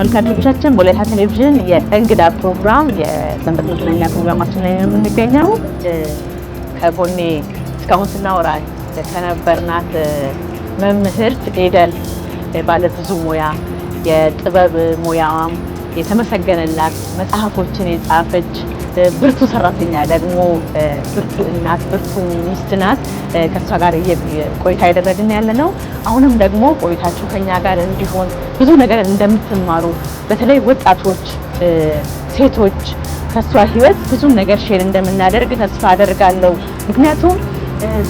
ተመልካቾቻችን ወላይታ ቴሌቪዥን የእንግዳ ፕሮግራም የሰንበት መዝናኛ ፕሮግራማችን ላይ የምንገኘው ከጎኔ እስካሁን ስናወራ ከነበርናት መምህርት ኤደን ባለ ብዙ ሙያ የጥበብ ሙያዋም የተመሰገነላት መጽሐፎችን የጻፈች ብርቱ ሰራተኛ ደግሞ ብርቱ እናት ብርቱ ሚስት ናት። ከሷ ጋር ቆይታ ያደረግን ያለነው አሁንም ደግሞ ቆይታችሁ ከኛ ጋር እንዲሆን ብዙ ነገር እንደምትማሩ በተለይ ወጣቶች ሴቶች ከሷ ህይወት ብዙ ነገር ሼር እንደምናደርግ ተስፋ አደርጋለሁ። ምክንያቱም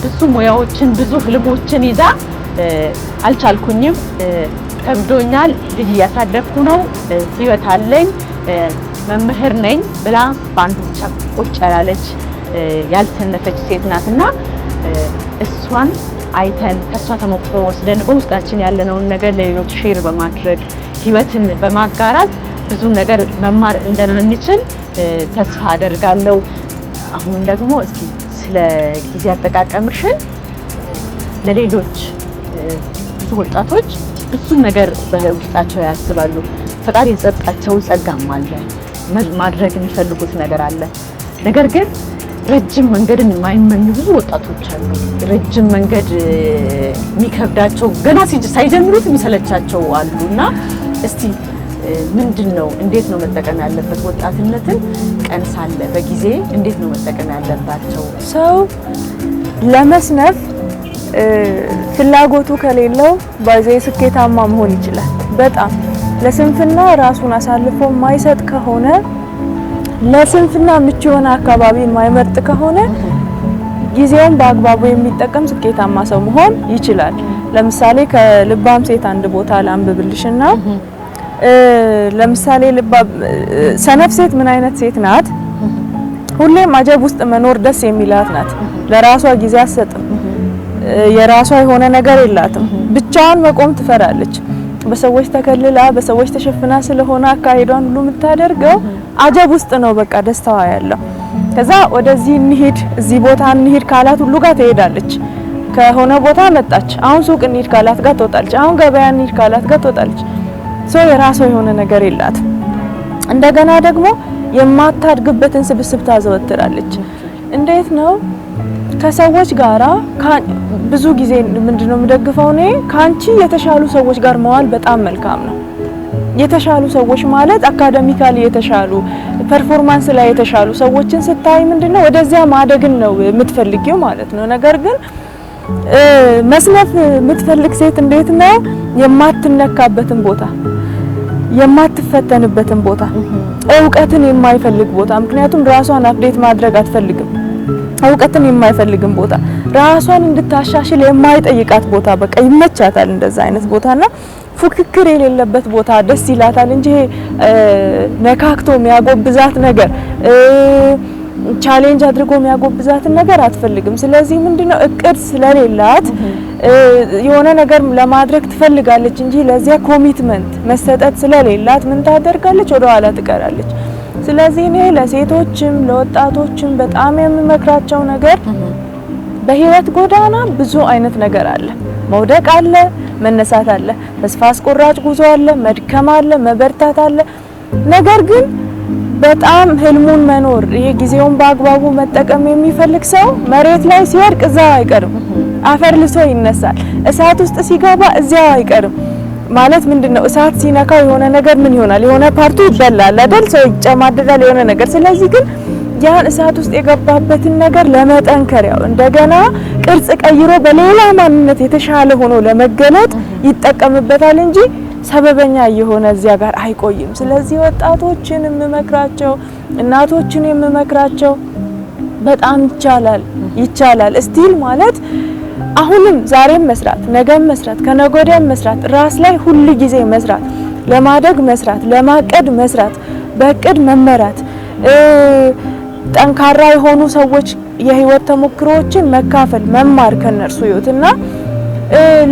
ብዙ ሙያዎችን ብዙ ህልሞችን ይዛ አልቻልኩኝም ከብዶኛል ልጅ እያሳደግኩ ነው ህይወት አለኝ መምህር ነኝ ብላ ባንዱ ብቻ ቁጭ ያላለች ያልተነፈች ሴት ናትና እሷን አይተን ከሷ ተሞክሮ ወስደን በውስጣችን ያለነውን ነገር ለሌሎች ሼር በማድረግ ህይወትን በማጋራት ብዙ ነገር መማር እንደምንችል ተስፋ አደርጋለሁ። አሁን ደግሞ እስኪ ስለ ጊዜ አጠቃቀምሽን ለሌሎች ብዙ ወጣቶች ብዙ ነገር በውስጣቸው ያስባሉ። ፈጣሪ የሰጣቸው ጸጋም አለ ማድረግ የሚፈልጉት ነገር አለ። ነገር ግን ረጅም መንገድን የማይመኙ ብዙ ወጣቶች አሉ። ረጅም መንገድ የሚከብዳቸው ገና ሳይጀምሩት የሚሰለቻቸው አሉና እስቲ ምንድነው እንዴት ነው መጠቀም ያለበት ወጣትነትን ቀን ሳለ በጊዜ እንዴት ነው መጠቀም ያለባቸው? ሰው ለመስነፍ ፍላጎቱ ከሌለው ባይዘይ ስኬታማ መሆን ይችላል። በጣም ለስንፍና ራሱን አሳልፎ የማይሰጥ ከሆነ ለስንፍና ምቹ የሆነ አካባቢን የማይመርጥ ከሆነ ጊዜውን በአግባቡ የሚጠቀም ስኬታማ ሰው መሆን ይችላል። ለምሳሌ ከልባም ሴት አንድ ቦታ ላንብብልሽና ለምሳሌ ሰነፍ ሴት ምን አይነት ሴት ናት? ሁሌም አጀብ ውስጥ መኖር ደስ የሚላት ናት። ለራሷ ጊዜ አትሰጥም። የራሷ የሆነ ነገር የላትም። ብቻዋን መቆም ትፈራለች። በሰዎች ተከልላ በሰዎች ተሸፍና ስለሆነ አካሄዷን ሁሉ የምታደርገው አጀብ ውስጥ ነው። በቃ ደስታዋ ያለው ከዛ ወደዚህ እንሂድ እዚህ ቦታ እንሂድ ካላት ሁሉ ጋር ትሄዳለች። ከሆነ ቦታ መጣች፣ አሁን ሱቅ እንሂድ ካላት ጋር ትወጣለች። አሁን ገበያ እንሂድ ካላት ጋር ትወጣለች። ሰው የራሷ የሆነ ነገር የላትም። እንደገና ደግሞ የማታድግበትን ስብስብ ታዘወትራለች። እንዴት ነው ከሰዎች ጋራ ብዙ ጊዜ ምንድነው የምደግፈው እኔ ካንቺ የተሻሉ ሰዎች ጋር መዋል በጣም መልካም ነው። የተሻሉ ሰዎች ማለት አካዳሚካሊ የተሻሉ ፐርፎርማንስ ላይ የተሻሉ ሰዎችን ስታይ ምንድነው ወደዚያ ማደግን ነው የምትፈልጊው ማለት ነው። ነገር ግን መስነፍ የምትፈልግ ሴት እንዴት ነው የማትነካበትን ቦታ የማትፈተንበትን ቦታ እውቀትን የማይፈልግ ቦታ ምክንያቱም ራሷን አፕዴት ማድረግ አትፈልግም። እውቀትን የማይፈልግም ቦታ ራሷን እንድታሻሽል የማይጠይቃት ቦታ በቃ ይመቻታል እንደዛ አይነት ቦታና ፉክክር የሌለበት ቦታ ደስ ይላታል እንጂ ነካክቶ የሚያጎብዛት ነገር ቻሌንጅ አድርጎ የሚያጎብዛትን ነገር አትፈልግም። ስለዚህ ምንድነው እቅድ ስለሌላት የሆነ ነገር ለማድረግ ትፈልጋለች እንጂ ለዚያ ኮሚትመንት መሰጠት ስለሌላት ምን ታደርጋለች? ወደ ኋላ ትቀራለች። ስለዚህ እኔ ለሴቶችም ለወጣቶችም በጣም የምመክራቸው ነገር በህይወት ጎዳና ብዙ አይነት ነገር አለ። መውደቅ አለ፣ መነሳት አለ፣ ተስፋ አስቆራጭ ጉዞ አለ፣ መድከም አለ፣ መበርታት አለ። ነገር ግን በጣም ህልሙን መኖር ይሄ ጊዜውን በአግባቡ መጠቀም የሚፈልግ ሰው መሬት ላይ ሲወድቅ እዛው አይቀርም፣ አፈር ልሶ ይነሳል። እሳት ውስጥ ሲገባ እዚያው አይቀርም። ማለት ምንድነው እሳት ሲነካው የሆነ ነገር ምን ይሆናል? የሆነ ፓርቱ ይበላል አይደል? ሰው ይጨማደዳል የሆነ ነገር። ስለዚህ ግን ያን እሳት ውስጥ የገባበትን ነገር ለመጠንከሪያው እንደገና ቅርጽ ቀይሮ በሌላ ማንነት የተሻለ ሆኖ ለመገለጥ ይጠቀምበታል እንጂ ሰበበኛ የሆነ እዚያ ጋር አይቆይም። ስለዚህ ወጣቶችን የምመክራቸው እናቶችን የምመክራቸው በጣም ይቻላል ስቲል ማለት አሁንም ዛሬም መስራት ነገም መስራት ከነገ ወዲያም መስራት ራስ ላይ ሁሉ ጊዜ መስራት ለማደግ መስራት ለማቀድ መስራት በእቅድ መመራት ጠንካራ የሆኑ ሰዎች የህይወት ተሞክሮዎችን መካፈል መማር ከነርሱ ህይወትና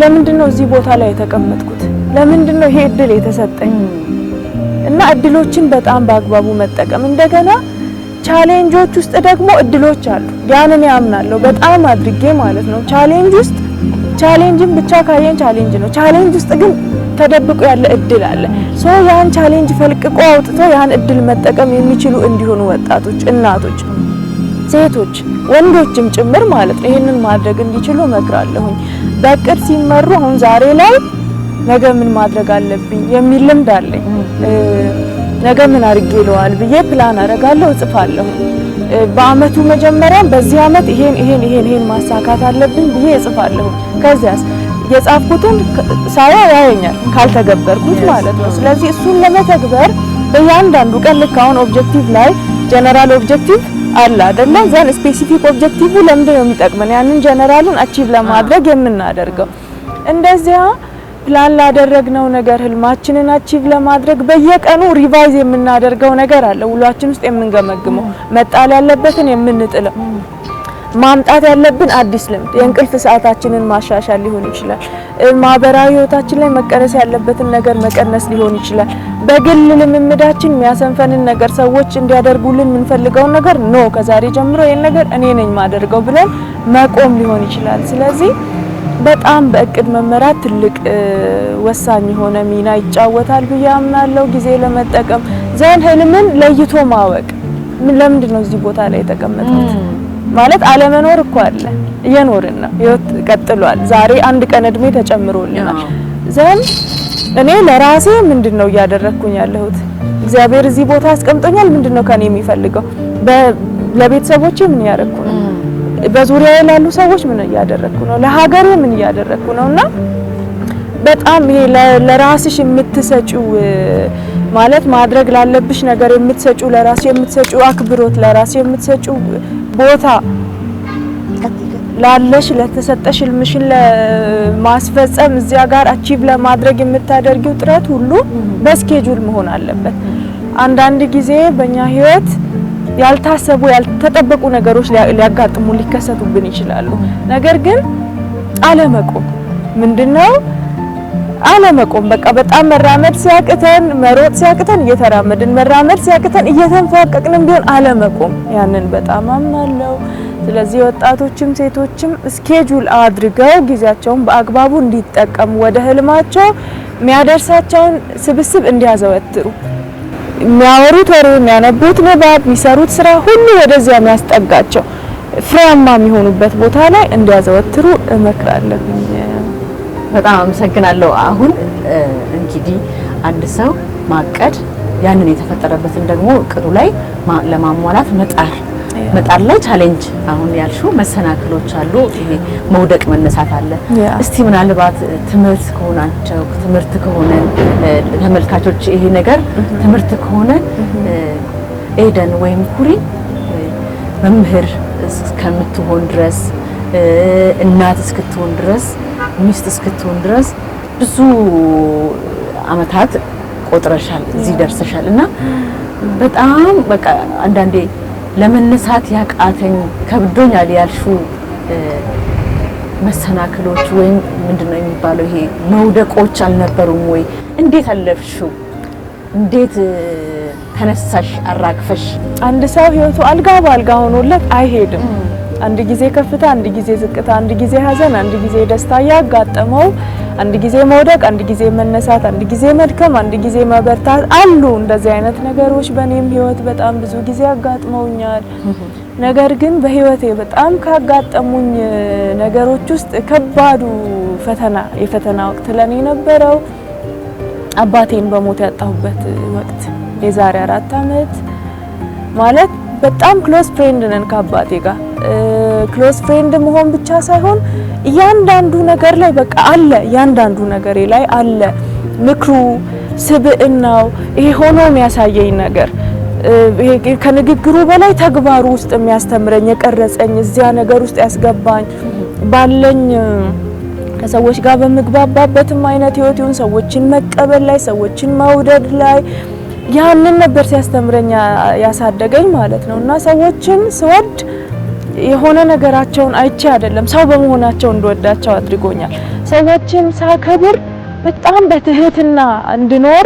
ለምንድነው እዚህ ቦታ ላይ የተቀመጥኩት? ለምንድነው ይሄ እድል የተሰጠኝ? እና እድሎችን በጣም በአግባቡ መጠቀም እንደገና ቻሌንጆች ውስጥ ደግሞ እድሎች አሉ። ያንን ያምናለሁ በጣም አድርጌ ማለት ነው። ቻሌንጅ ውስጥ ቻሌንጅን ብቻ ካየን ቻሌንጅ ነው። ቻሌንጅ ውስጥ ግን ተደብቆ ያለ እድል አለ። ሶ ያን ቻሌንጅ ፈልቅቆ አውጥቶ ያን እድል መጠቀም የሚችሉ እንዲሆኑ ወጣቶች፣ እናቶች፣ ሴቶች፣ ወንዶችም ጭምር ማለት ነው ይሄንን ማድረግ እንዲችሉ እመክራለሁኝ። በእቅድ ሲመሩ አሁን ዛሬ ላይ ነገ ምን ማድረግ አለብኝ የሚል ልምድ አለኝ። ነገ ምን አድርጌ ለዋል ብዬ ፕላን አደርጋለሁ፣ እጽፋለሁ። በአመቱ መጀመሪያ በዚህ አመት ይሄን ማሳካት አለብኝ ብዬ እጽፋለሁ። ከዚያስ የጻፍኩትን ሳያው ያየኛል ካልተገበርኩት ማለት ነው። ስለዚህ እሱን ለመተግበር በእያንዳንዱ ቀን ልክ አሁን ኦብጀክቲቭ ላይ ጀነራል ኦብጀክቲቭ አለ አይደለ? ዘን ስፔሲፊክ ኦብጀክቲቭ ለምንድን ነው የሚጠቅመን? ያንን ጀነራሉን አቺቭ ለማድረግ የምናደርገው እንደዚያ ፕላን ላደረግነው ነገር ህልማችንን አቺቭ ለማድረግ በየቀኑ ሪቫይዝ የምናደርገው ነገር አለ። ውሏችን ውስጥ የምንገመግመው መጣል ያለበትን የምንጥለው ማምጣት ያለብን አዲስ ልምድ የእንቅልፍ ሰዓታችንን ማሻሻል ሊሆን ይችላል። ማህበራዊ ህይወታችን ላይ መቀነስ ያለበትን ነገር መቀነስ ሊሆን ይችላል። በግል ልምምዳችን የሚያሰንፈንን ነገር ሰዎች እንዲያደርጉልን የምንፈልገውን ነገር ኖ ከዛሬ ጀምሮ ይሄን ነገር እኔ ነኝ ማደርገው ብለን መቆም ሊሆን ይችላል። ስለዚህ በጣም በእቅድ መመራት ትልቅ ወሳኝ የሆነ ሚና ይጫወታል ብዬ አምናለሁ። ጊዜ ለመጠቀም ዘን ህልምን ለይቶ ማወቅ ለምንድን ነው እዚህ ቦታ ላይ የተቀመጥኩት ማለት አለመኖር እኮ አለ፣ እየኖርን ነው፣ ህይወት ቀጥሏል። ዛሬ አንድ ቀን እድሜ ተጨምሮልናል። ዘን እኔ ለራሴ ምንድነው እያደረኩኝ ያለሁት? እግዚአብሔር እዚህ ቦታ አስቀምጦኛል። ምንድነው ከኔ የሚፈልገው? ለቤተሰቦቼ ምን ያደረኩ ነው? በዙሪያዬ ላሉ ሰዎች ምን እያደረኩ ነው? ለሀገሬ ምን እያደረኩ ነውና በጣም ይሄ ለራስሽ የምትሰጪው ማለት ማድረግ ላለብሽ ነገር የምትሰጪው ለራስሽ የምትሰጪው አክብሮት ለራስሽ የምትሰጪው ቦታ ላለሽ ለተሰጠሽ ህልምሽን ለማስፈጸም እዚያ ጋር አቺቭ ለማድረግ የምታደርጊው ጥረት ሁሉ በስኬጁል መሆን አለበት። አንዳንድ ጊዜ በእኛ ህይወት ያልታሰቡ ያልተጠበቁ ነገሮች ሊያጋጥሙ ሊከሰቱብን ይችላሉ። ነገር ግን አለመቆም ምንድነው? አለመቆም በቃ በጣም መራመድ ሲያቅተን መሮጥ ሲያቅተን እየተራመድን መራመድ ሲያቅተን እየተንፏቀቅንም ቢሆን አለመቆም ያንን በጣም አምናለሁ። ስለዚህ ወጣቶችም ሴቶችም ስኬጁል አድርገው ጊዜያቸውን በአግባቡ እንዲጠቀሙ ወደ ህልማቸው የሚያደርሳቸውን ስብስብ እንዲያዘወትሩ የሚያወሩት ወሬ የሚያነቡት ንባብ የሚሰሩት ስራ ሁሉ ወደዚያ የሚያስጠጋቸው ፍሬያማ የሚሆኑበት ቦታ ላይ እንዲያዘወትሩ እመክራለሁ። በጣም አመሰግናለሁ። አሁን እንግዲህ አንድ ሰው ማቀድ ያንን የተፈጠረበትን ደግሞ እቅዱ ላይ ለማሟላት መጣር ላይ ቻሌንጅ አሁን ያልሽው መሰናክሎች አሉ። ይሄ መውደቅ መነሳት አለ። እስቲ ምናልባት ትምህርት ከሆነ ተመልካቾች ይሄ ነገር ትምህርት ከሆነ ኤደን ወይም ኩሪ መምህር እስከምትሆን ድረስ እናት እስክትሆን ድረስ ሚስት እስክትሆን ድረስ ብዙ አመታት ቆጥረሻል፣ እዚህ ደርሰሻል እና በጣም በቃ አንዳንዴ ለመነሳት ያቃተኝ ከብዶኛል ያልሽው መሰናክሎች ወይም ምንድነው የሚባለው ይሄ መውደቆች አልነበሩም ወይ? እንዴት አለፍሽው? እንዴት ተነሳሽ አራግፈሽ? አንድ ሰው ህይወቱ አልጋ ባልጋ ሆኖለት አይሄድም። አንድ ጊዜ ከፍታ፣ አንድ ጊዜ ዝቅታ፣ አንድ ጊዜ ሀዘን፣ አንድ ጊዜ ደስታ ያጋጠመው፣ አንድ ጊዜ መውደቅ፣ አንድ ጊዜ መነሳት፣ አንድ ጊዜ መድከም፣ አንድ ጊዜ መበርታት አሉ። እንደዚህ አይነት ነገሮች በእኔም ህይወት በጣም ብዙ ጊዜ ያጋጥመውኛል። ነገር ግን በህይወቴ በጣም ካጋጠሙኝ ነገሮች ውስጥ ከባዱ የፈተና ወቅት ለኔ ነበረው አባቴን በሞት ያጣሁበት ወቅት የዛሬ 4 አመት ማለት በጣም ክሎዝ ፍሬንድ ነን ከአባቴ ጋር። ክሎዝ ፍሬንድ መሆን ብቻ ሳይሆን እያንዳንዱ ነገር ላይ በቃ አለ፣ እያንዳንዱ ነገሬ ላይ አለ። ምክሩ፣ ስብዕናው፣ ይሄ ሆኖ የሚያሳየኝ ነገር ይሄ ከንግግሩ በላይ ተግባሩ ውስጥ የሚያስተምረኝ የቀረጸኝ እዚያ ነገር ውስጥ ያስገባኝ ባለኝ ከሰዎች ጋር በመግባባበትም አይነት ህይወት ይሁን ሰዎችን መቀበል ላይ ሰዎችን መውደድ ላይ ያንን ነበር ሲያስተምረኝ ያሳደገኝ ማለት ነው። እና ሰዎችን ስወድ የሆነ ነገራቸውን አይቼ አይደለም ሰው በመሆናቸው እንድወዳቸው አድርጎኛል። ሰዎችን ሳከብር በጣም በትህትና እንድኖር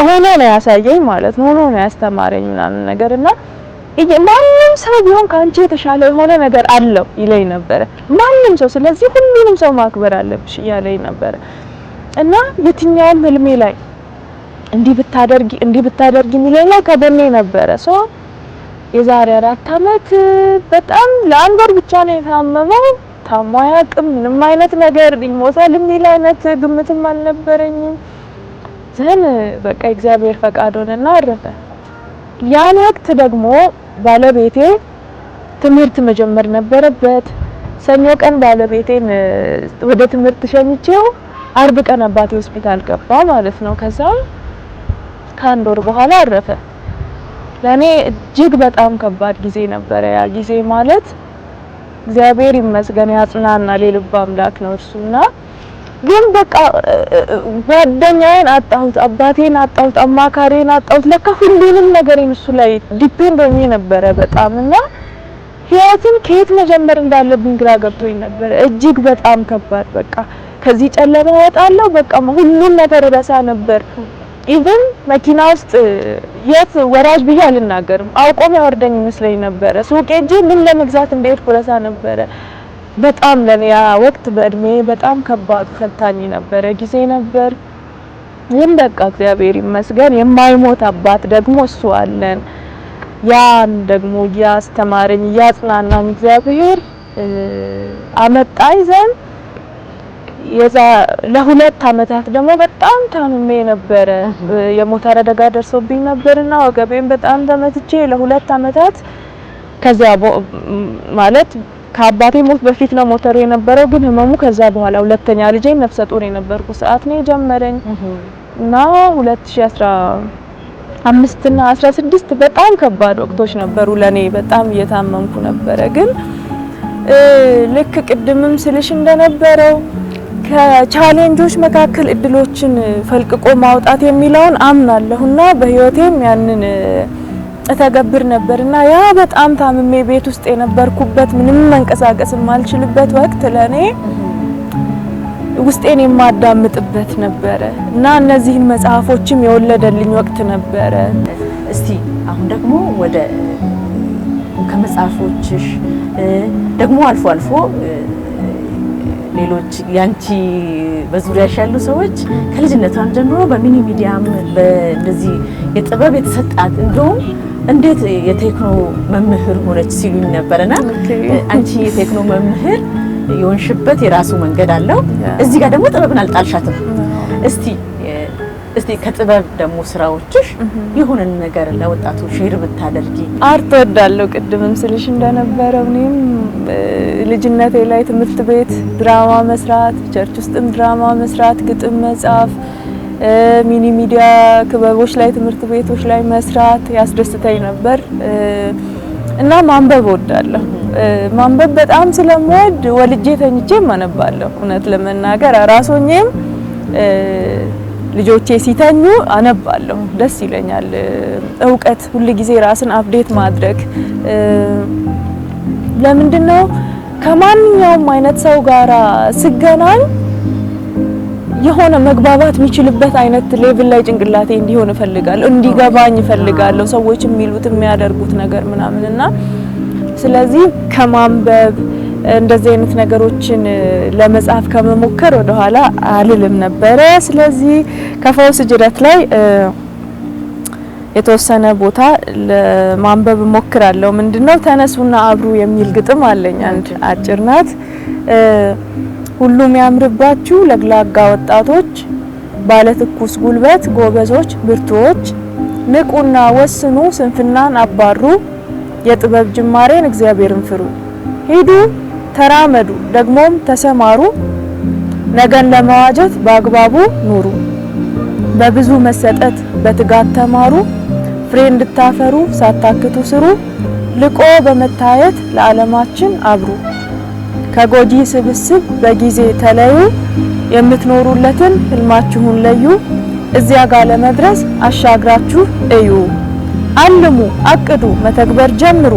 ሆኖ ነው ያሳየኝ ማለት ነው። ሆኖ ነው ያስተማረኝ ምናምን ነገርና ማንም ሰው ቢሆን ካንቺ የተሻለ የሆነ ነገር አለው ይለኝ ነበር ማንም ሰው። ስለዚህ ሁሉንም ሰው ማክበር አለብሽ እያለኝ ነበር። እና የትኛውም ህልሜ ላይ እንዲህ ብታደርጊ የሚለኝ ከበኔ ነበረ። የዛሬ 4 አመት በጣም ለአንድ ወር ብቻ ነው የታመመው። ታሞ አያውቅም። ምንም አይነት ነገር ይሞታል የሚል አይነት ግምትም አልነበረኝም። ዘን በቃ እግዚአብሔር ፈቃድ ሆነና አረፈ። ያን ወቅት ደግሞ ባለቤቴ ትምህርት መጀመር ነበረበት። ሰኞ ቀን ባለቤቴን ወደ ትምህርት ሸኝቼው አርብ ቀን አባቴ ሆስፒታል ገባ ማለት ነው። ከዛ ከአንድ ወር በኋላ አረፈ። ለኔ እጅግ በጣም ከባድ ጊዜ ነበረ ያ ጊዜ ማለት። እግዚአብሔር ይመስገን ያጽናናል፣ የልብ አምላክ ነው እርሱና። ግን በቃ ጓደኛዬን አጣሁት፣ አባቴን አጣሁት፣ አማካሪን አጣሁት። ለካ ሁሉንም ነገሬን እሱ ላይ ዲፔንድ ሆኜ ነበረ በጣምና ህይወትን ከየት መጀመር እንዳለብኝ ግራ ገብቶኝ ነበረ። እጅግ በጣም ከባድ በቃ ከዚህ ጨለማ እወጣለሁ በቃ ሁሉን ነገር ረሳ ነበር። ኢቭን መኪና ውስጥ የት ወራጅ ብዬ አልናገርም፣ አውቆም ያወርደኝ ይመስለኝ ነበረ። ሱቅ ሄጄ ምን ለመግዛት እንደሄድኩ ረሳ ነበረ። በጣም ለኔ ያ ወቅት በእድሜ በጣም ከባድ ፈታኝ ነበረ ጊዜ ነበር። ግን በቃ እግዚአብሔር ይመስገን የማይሞት አባት ደግሞ እሱ አለን። ያን ደግሞ ያስተማረኝ ያጽናናኝ እግዚአብሔር አመጣኝ ዘንድ ለ2 አመታት ደግሞ በጣም ታምሜ ነበረ። የሞተር አደጋ ደርሶብኝ ነበርና ወገቤን በጣም ተመትቼ ለ2 አመታት ከዛ ማለት ከአባቴ ሞት በፊት ነው ሞተሩ የነበረው፣ ግን ህመሙ ከዛ በኋላ ሁለተኛ ልጄ ነፍሰ ጡር የነበርኩ ሰዓት ነው የጀመረኝ እና 2015 እና 16 በጣም ከባድ ወቅቶች ነበሩ ለኔ። በጣም እየታመምኩ ነበረ። ግን ልክ ቅድምም ስልሽ እንደነበረው ከቻሌንጆች መካከል እድሎችን ፈልቅቆ ማውጣት የሚለውን አምናለሁና በህይወቴም ያንን እተገብር ነበርና ያ በጣም ታምሜ ቤት ውስጥ የነበርኩበት ምንም መንቀሳቀስ የማልችልበት ወቅት ለኔ ውስጤን የማዳምጥበት ነበረ እና እነዚህን መጽሐፎችም የወለደልኝ ወቅት ነበረ። እስቲ አሁን ደግሞ ወደ ከመጽሐፎችሽ ደግሞ አልፎ አልፎ ሌሎች ያንቺ በዙሪያሽ ያሉ ሰዎች ከልጅነቷም ጀምሮ በሚኒ ሚዲያም በእንደዚህ የጥበብ የተሰጣት እንደውም እንዴት የቴክኖ መምህር ሆነች ሲሉኝ ነበርና አንቺ የቴክኖ መምህር የሆንሽበት የራሱ መንገድ አለው። እዚህ ጋር ደግሞ ጥበብን አልጣልሻትም። እስቲ ከጥበብ ደግሞ ስራዎችሽ የሆነ ነገር ለወጣቱ ሼር ብታደርጊ። አርት ወዳለው ቅድምም ስልሽ እንደነበረው እኔም ልጅነቴ ላይ ትምህርት ቤት ድራማ መስራት፣ ቸርች ውስጥም ድራማ መስራት፣ ግጥም መጻፍ፣ ሚኒ ሚዲያ ክበቦች ላይ ትምህርት ቤቶች ላይ መስራት ያስደስተኝ ነበር እና ማንበብ ወዳለሁ። ማንበብ በጣም ስለምወድ ወልጄ ተኝቼም አነባለሁ። እውነት ለመናገር አራሶኜም ልጆቼ ሲተኙ አነባለሁ። ደስ ይለኛል። እውቀት ሁሉ ጊዜ ራስን አፕዴት ማድረግ ለምንድነው ከማንኛውም አይነት ሰው ጋራ ስገናኝ የሆነ መግባባት የሚችልበት አይነት ሌቭል ላይ ጭንቅላቴ እንዲሆን እፈልጋለሁ፣ እንዲገባኝ እፈልጋለሁ ሰዎች የሚሉት የሚያደርጉት ነገር ምናምንና ስለዚህ ከማንበብ እንደዚህ አይነት ነገሮችን ለመጻፍ ከመሞከር ወደ ኋላ አልልም ነበረ። ስለዚህ ከፈውስ ጅረት ላይ የተወሰነ ቦታ ለማንበብ ሞክራለሁ። ምንድነው ተነሱና አብሩ የሚል ግጥም አለኝ። አንድ አጭር ናት። ሁሉም ያምርባችሁ ለግላጋ ወጣቶች፣ ባለትኩስ ጉልበት ጎበዞች ብርቱዎች፣ ንቁና ወስኑ ስንፍናን አባሩ፣ የጥበብ ጅማሬን እግዚአብሔርን ፍሩ፣ ሂዱ ተራመዱ ደግሞም ተሰማሩ፣ ነገን ለመዋጀት በአግባቡ ኑሩ፣ በብዙ መሰጠት በትጋት ተማሩ፣ ፍሬ እንድታፈሩ ሳታክቱ ስሩ፣ ልቆ በመታየት ለዓለማችን አብሩ፣ ከጎጂ ስብስብ በጊዜ ተለዩ፣ የምትኖሩለትን ህልማችሁን ለዩ፣ እዚያ ጋር ለመድረስ አሻግራችሁ እዩ፣ አልሙ አቅዱ መተግበር ጀምሩ፣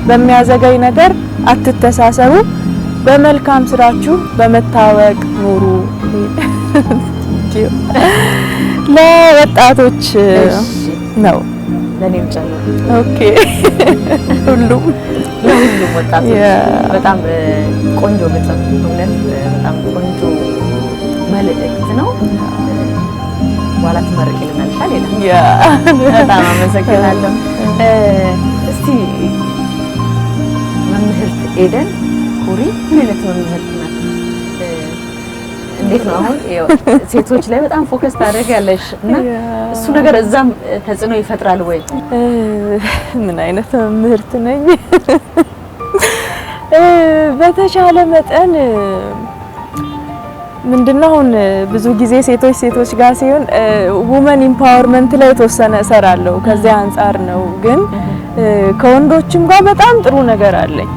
በሚያዘገይ ነገር አትተሳሰሩ፣ በመልካም ስራችሁ በመታወቅ ኑሩ። ለወጣቶች ነው ለኔም ጨምሮ። ኦኬ ለሁሉም ወጣቶች በጣም ቆንጆ ግጥም፣ እውነት በጣም ቆንጆ መልእክት ነው። በኋላ ትመርቂልናለሽ አይደል? በጣም አመሰግናለሁ። እስቲ መምህርት ኤደን ኩሪ ምን አይነት መምህርት ናት? እንዴት ነው አሁን ሴቶች ላይ በጣም ፎከስ ታደርጊያለሽ እና እሱ ነገር እዛም ተጽዕኖ ይፈጥራል ወይ? ምን አይነት መምህርት ነኝ? በተቻለ መጠን ምንድነው አሁን ብዙ ጊዜ ሴቶች ጋር ሲሆን ውመን ኢምፓወርመንት ላይ ተወሰነ እሰራለሁ። ከዚያ አንፃር ነው። ግን ከወንዶችም ጋር በጣም ጥሩ ነገር አለኝ።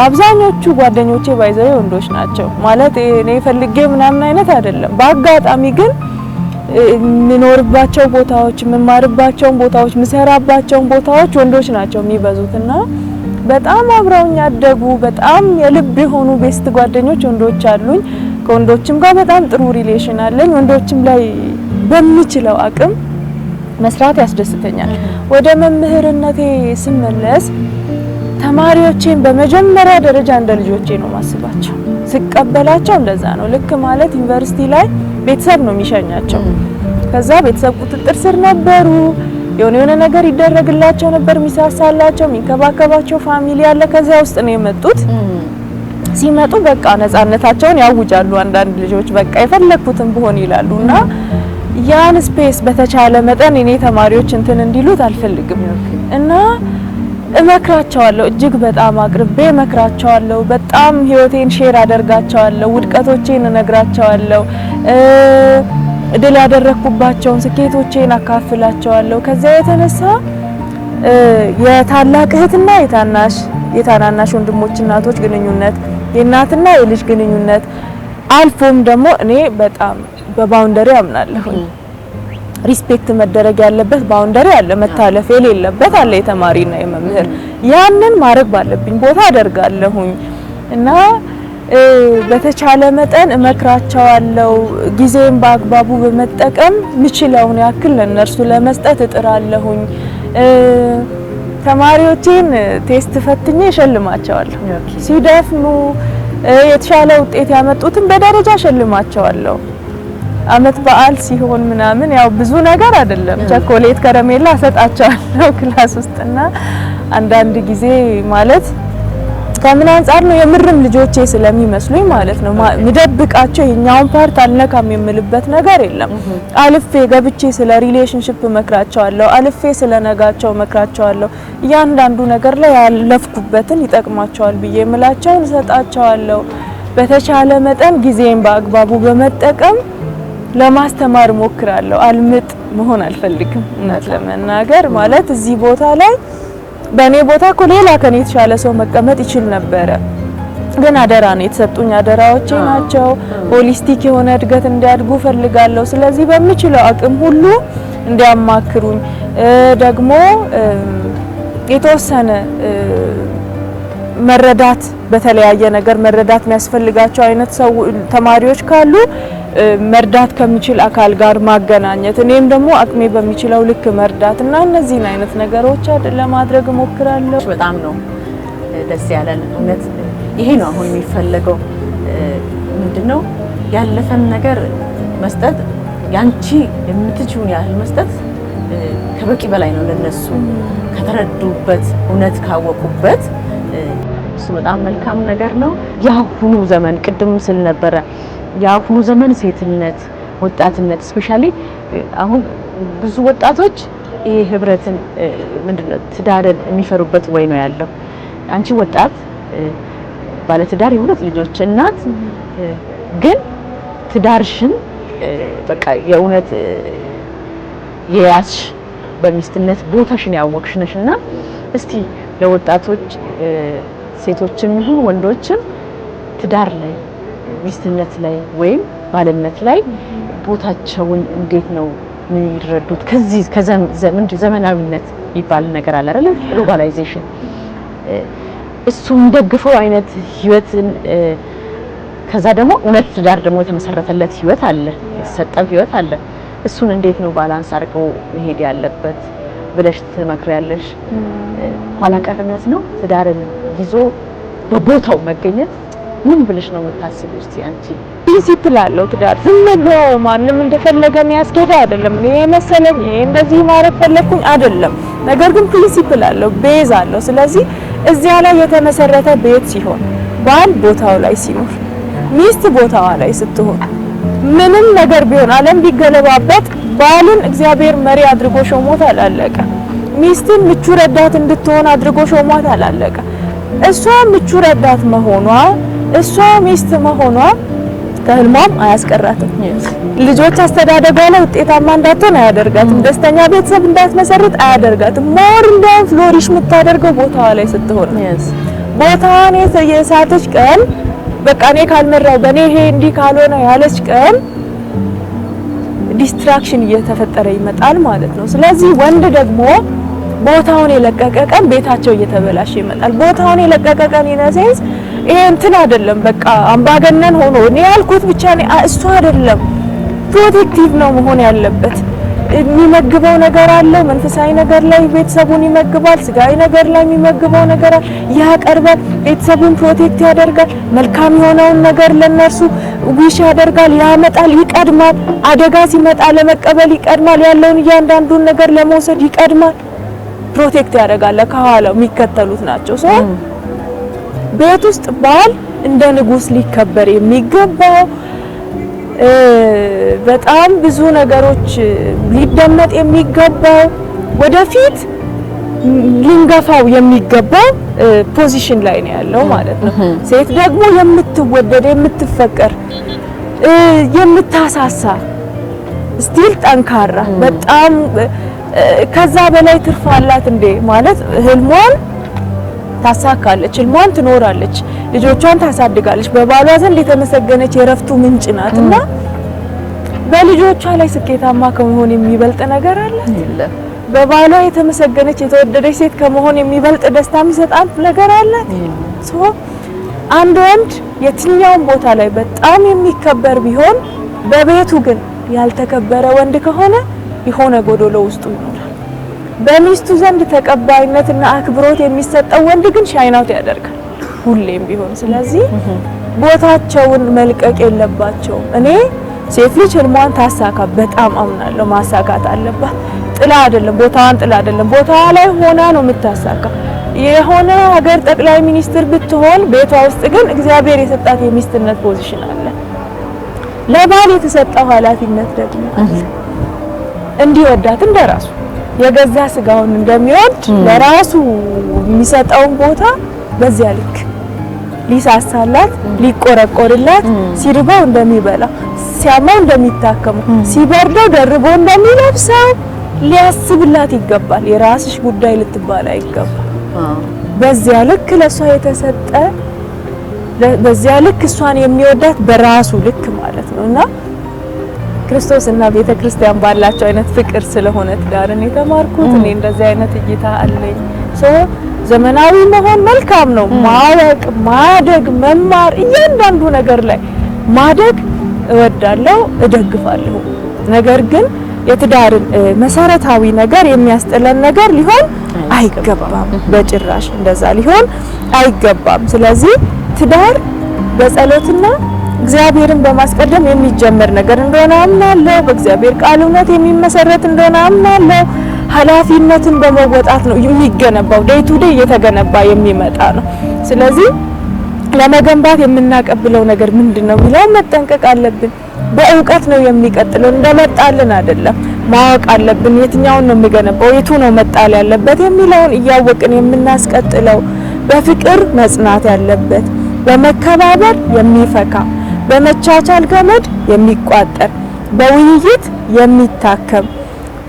አብዛኞቹ ጓደኞቼ ባይዘው ወንዶች ናቸው። ማለት እኔ ፈልጌው ምናምን አይነት አይደለም። በአጋጣሚ ግን የምኖርባቸው ቦታዎች፣ የምማርባቸው ቦታዎች፣ የምሰራባቸው ቦታዎች ወንዶች ናቸው የሚበዙትና በጣም አብረውኝ ያደጉ በጣም የልብ የሆኑ ቤስት ጓደኞች ወንዶች አሉኝ። ከወንዶችም ጋር በጣም ጥሩ ሪሌሽን አለኝ። ወንዶችም ላይ በሚችለው አቅም መስራት ያስደስተኛል። ወደ መምህርነቴ ስመለስ ተማሪዎቼን በመጀመሪያ ደረጃ እንደ ልጆቼ ነው ማስባቸው። ስቀበላቸው እንደዛ ነው። ልክ ማለት ዩኒቨርሲቲ ላይ ቤተሰብ ነው የሚሸኛቸው። ከዛ ቤተሰብ ቁጥጥር ስር ነበሩ። የሆነ ነገር ይደረግላቸው ነበር፣ የሚሳሳላቸው የሚንከባከባቸው ፋሚሊ ያለ። ከዛ ውስጥ ነው የመጡት። ሲመጡ በቃ ነፃነታቸውን ያውጃሉ። አንዳንድ ልጆች በቃ የፈለኩትን ብሆን ይላሉና ያን ስፔስ በተቻለ መጠን እኔ ተማሪዎች እንትን እንዲሉት አልፈልግም እና እመክራቸዋለሁ። እጅግ በጣም አቅርቤ እመክራቸዋለሁ። በጣም ህይወቴን ሼር አደርጋቸዋለሁ። ውድቀቶቼን እነግራቸዋለሁ። ድል ያደረኩባቸውን ስኬቶቼን አካፍላቸዋለሁ። ከዛ የተነሳ የታላቅ እህትና የታናናሽ ወንድሞች እናቶች ግንኙነት፣ የእናትና የልጅ ግንኙነት አልፎም ደግሞ እኔ በጣም በባውንደሪ አምናለሁ። ሪስፔክት መደረግ ያለበት ባውንደሪ አለ፣ መታለፍ የሌለበት አለ። የተማሪና የመምህር ያንን ማድረግ ባለብኝ ቦታ አደርጋለሁኝ እና በተቻለ መጠን እመክራቸዋለሁ። ጊዜን በአግባቡ በመጠቀም ምችለውን ያክል ለነርሱ ለመስጠት እጥራለሁኝ። ተማሪዎቼን ቴስት ፈትኜ እሸልማቸዋለሁ። ሲደፍኑ የተሻለ ውጤት ያመጡትን በደረጃ እሸልማቸዋለሁ። አመት በዓል ሲሆን ምናምን ያው ብዙ ነገር አይደለም፣ ቸኮሌት ከረሜላ እሰጣቸዋለሁ ክላስ ውስጥና አንዳንድ ጊዜ ማለት ከምን አንፃር ነው የምርም ልጆቼ ስለሚመስሉኝ ማለት ነው ምደብቃቸው የኛውን ፓርት አልነካም የምልበት ነገር የለም። አልፌ ገብቼ ስለ ሪሌሽንሺፕ መክራቸዋለሁ፣ አልፌ ስለ ነጋቸው መክራቸዋለሁ። እያንዳንዱ ነገር ላይ ያለፍኩበትን ይጠቅማቸዋል ብዬ ምላቸውን እሰጣቸዋለሁ። በተቻለ መጠን ጊዜን በአግባቡ በመጠቀም ለማስተማር ሞክራለሁ። አልምጥ መሆን አልፈልግም እውነት ለመናገር ማለት እዚህ ቦታ ላይ በእኔ ቦታ እኮ ሌላ ከኔ የተሻለ ሰው መቀመጥ ይችል ነበረ። ግን አደራ ነው የተሰጡኝ፣ አደራዎቼ ናቸው። ሆሊስቲክ የሆነ እድገት እንዲያድጉ ፈልጋለሁ። ስለዚህ በሚችለው አቅም ሁሉ እንዲያማክሩኝ ደግሞ የተወሰነ መረዳት በተለያየ ነገር መረዳት የሚያስፈልጋቸው አይነት ሰው ተማሪዎች ካሉ መርዳት ከሚችል አካል ጋር ማገናኘት፣ እኔም ደግሞ አቅሜ በሚችለው ልክ መርዳት እና እነዚህን አይነት ነገሮች ለማድረግ እሞክራለሁ። በጣም ነው ደስ ያለን። እውነት ይሄ ነው አሁን የሚፈለገው። ምንድነው ያለፈን ነገር መስጠት፣ ያንቺ የምትችውን ያህል መስጠት ከበቂ በላይ ነው ለነሱ ከተረዱበት፣ እውነት ካወቁበት። እሱ በጣም መልካም ነገር ነው። ያሁኑ ዘመን ቅድም ስል ነበረ ያሁኑ ዘመን ሴትነት፣ ወጣትነት ስፔሻሊ አሁን ብዙ ወጣቶች ይሄ ህብረትን ምንድነው ትዳርን የሚፈሩበት ወይ ነው ያለው። አንቺ ወጣት ባለ ትዳር የሁለት ልጆች እናት ግን ትዳርሽን በቃ የእውነት የያዝሽ በሚስትነት ቦታሽን ያወቅሽ ነሽና እስቲ ለወጣቶች ሴቶችም ይሁን ወንዶችም ትዳር ላይ ሚስትነት ላይ ወይም ባልነት ላይ ቦታቸውን እንዴት ነው የሚረዱት? ከዚህ ዘመናዊነት ይባል ነገር አለ አይደል? ግሎባላይዜሽን እሱን ደግፈው አይነት ህይወትን ከዛ ደግሞ እውነት ትዳር ደግሞ የተመሰረተለት ህይወት አለ፣ የተሰጠው ህይወት አለ። እሱን እንዴት ነው ባላንስ አድርገው መሄድ ያለበት ብለሽ ትመክሪያለሽ? ኋላ ቀርነት ነው ትዳርን ይዞ በቦታው መገኘት ምን ብለሽ ነው የምታስቢው? እስቲ አንቺ ፕሪንሲፕል አለው ትዳር። ዝም ብሎ ማንም እንደፈለገ የሚያስኬድ አይደለም። እኔ መሰለኝ ይሄ እንደዚህ ማድረግ ፈለኩኝ አይደለም። ነገር ግን ፕሪንሲፕል አለው፣ ቤዝ አለው። ስለዚህ እዚያ ላይ የተመሰረተ ቤት ሲሆን፣ ባል ቦታው ላይ ሲኖር፣ ሚስት ቦታዋ ላይ ስትሆን፣ ምንም ነገር ቢሆን ዓለም ቢገለባበት ባልን እግዚአብሔር መሪ አድርጎ ሾሞታል፣ አላለቀ። ሚስትን ምቹ ረዳት እንድትሆን አድርጎ ሾሟት፣ አላለቀ። እሷ ምቹ ረዳት መሆኗ፣ እሷ ሚስት መሆኗ ከህልሟም አያስቀራትም። ልጆች አስተዳደጓ ላይ ውጤታማ እንዳትሆን አያደርጋትም። ደስተኛ ቤተሰብ እንዳትመሰርት አያደርጋትም። ሞር እንደውም ፍሎሪሽ የምታደርገው ቦታዋ ላይ ስትሆን፣ ቦታዋን የሳተች ቀን በቃ እኔ ካልመራው በእኔ ይሄ እንዲህ ካልሆነ ያለች ቀን ዲስትራክሽን እየተፈጠረ ይመጣል ማለት ነው። ስለዚህ ወንድ ደግሞ ቦታውን የለቀቀ ቀን ቤታቸው እየተበላሸ ይመጣል። ቦታውን የለቀቀ ቀን ኢነሴንስ ይሄ እንትን አይደለም፣ በቃ አምባገነን ሆኖ እኔ ያልኩት ብቻ እሱ አይደለም። ፕሮቴክቲቭ ነው መሆን ያለበት። የሚመግበው ነገር አለው። መንፈሳዊ ነገር ላይ ቤተሰቡን ይመግባል። ስጋዊ ነገር ላይ የሚመግበው ነገር ያቀርባል። ቤተሰቡን ፕሮቴክት ያደርጋል። መልካም የሆነውን ነገር ለነርሱ ዊሽ ያደርጋል፣ ያመጣል፣ ይቀድማል። አደጋ ሲመጣ ለመቀበል ይቀድማል። ያለውን እያንዳንዱን ነገር ለመውሰድ ይቀድማል። ፕሮቴክት ያደርጋል። ከኋላው የሚከተሉት ናቸው። ሶ ቤት ውስጥ ባል እንደ ንጉስ ሊከበር የሚገባው በጣም ብዙ ነገሮች ሊደመጥ የሚገባው ወደፊት ሊንገፋው የሚገባው ፖዚሽን ላይ ነው ያለው ማለት ነው። ሴት ደግሞ የምትወደድ የምትፈቀር የምታሳሳ ስቲል ጠንካራ በጣም ከዛ በላይ ትርፍ አላት እንዴ ማለት ህልሟን ታሳካለች፣ ህልሟን ትኖራለች፣ ልጆቿን ታሳድጋለች፣ በባሏ ዘንድ የተመሰገነች የረፍቱ ምንጭ ናትና በልጆቿ ላይ ስኬታማ ከመሆን የሚበልጥ ነገር አለ? በባሏ የተመሰገነች የተወደደች ሴት ከመሆን የሚበልጥ ደስታ የሚሰጣት ነገር አለ? ሶ አንድ ወንድ የትኛውም ቦታ ላይ በጣም የሚከበር ቢሆን በቤቱ ግን ያልተከበረ ወንድ ከሆነ የሆነ ጎዶሎ ውስጡ ይኖራል። በሚስቱ ዘንድ ተቀባይነትና አክብሮት የሚሰጠው ወንድ ግን ሻይናውት ያደርጋል ሁሌም ቢሆን። ስለዚህ ቦታቸውን መልቀቅ የለባቸውም። እኔ ሴት ልጅ ህልሟን ታሳካ በጣም አምናለሁ። ማሳካት አለባት። ጥላ አይደለም፣ ቦታዋን ጥላ አይደለም፣ ቦታዋ ላይ ሆና ነው የምታሳካ። የሆነ ሀገር ጠቅላይ ሚኒስትር ብትሆን ቤቷ ውስጥ ግን እግዚአብሔር የሰጣት የሚስትነት ፖዚሽን አለ። ለባል የተሰጠው ኃላፊነት ደግሞ እንዲወዳት እንደራሱ የገዛ ስጋውን እንደሚወድ ለራሱ የሚሰጠውን ቦታ በዚያ ልክ ሊሳሳላት፣ ሊቆረቆርላት፣ ሲርበው እንደሚበላ፣ ሲያመው እንደሚታከመው፣ ሲበርደው ደርቦ እንደሚለብሰው ሊያስብላት ይገባል። የራስሽ ጉዳይ ልትባል አይገባም። በዚያ ልክ ለሷ የተሰጠ በዚያ ልክ እሷን የሚወዳት በራሱ ልክ ማለት ነውና ክርስቶስ እና ቤተክርስቲያን ባላቸው አይነት ፍቅር ስለሆነ ትዳርን የተማርኩት እኔ እንደዚህ አይነት እይታ አለኝ። ዘመናዊ መሆን መልካም ነው። ማወቅ፣ ማደግ፣ መማር እያንዳንዱ ነገር ላይ ማደግ እወዳለሁ፣ እደግፋለሁ። ነገር ግን የትዳርን መሰረታዊ ነገር የሚያስጥለን ነገር ሊሆን አይገባም። በጭራሽ እንደዛ ሊሆን አይገባም። ስለዚህ ትዳር በጸሎትና እግዚአብሔርን በማስቀደም የሚጀመር ነገር እንደሆነ አምናለሁ። በእግዚአብሔር ቃል እውነት የሚመሰረት እንደሆነ አምናለሁ። ኃላፊነትን በመወጣት ነው የሚገነባው። ዴይ ቱ ዴይ እየተገነባ የሚመጣ ነው። ስለዚህ ለመገንባት የምናቀብለው ነገር ምንድነው የሚለው መጠንቀቅ አለብን። በእውቀት ነው የሚቀጥለው፣ እንደመጣልን አይደለም። ማወቅ አለብን። የትኛውን ነው የሚገነባው፣ የቱ ነው መጣል ያለበት የሚለውን እያወቅን የምናስቀጥለው። በፍቅር መጽናት ያለበት፣ በመከባበር የሚፈካ፣ በመቻቻል ገመድ የሚቋጠር፣ በውይይት የሚታከም፣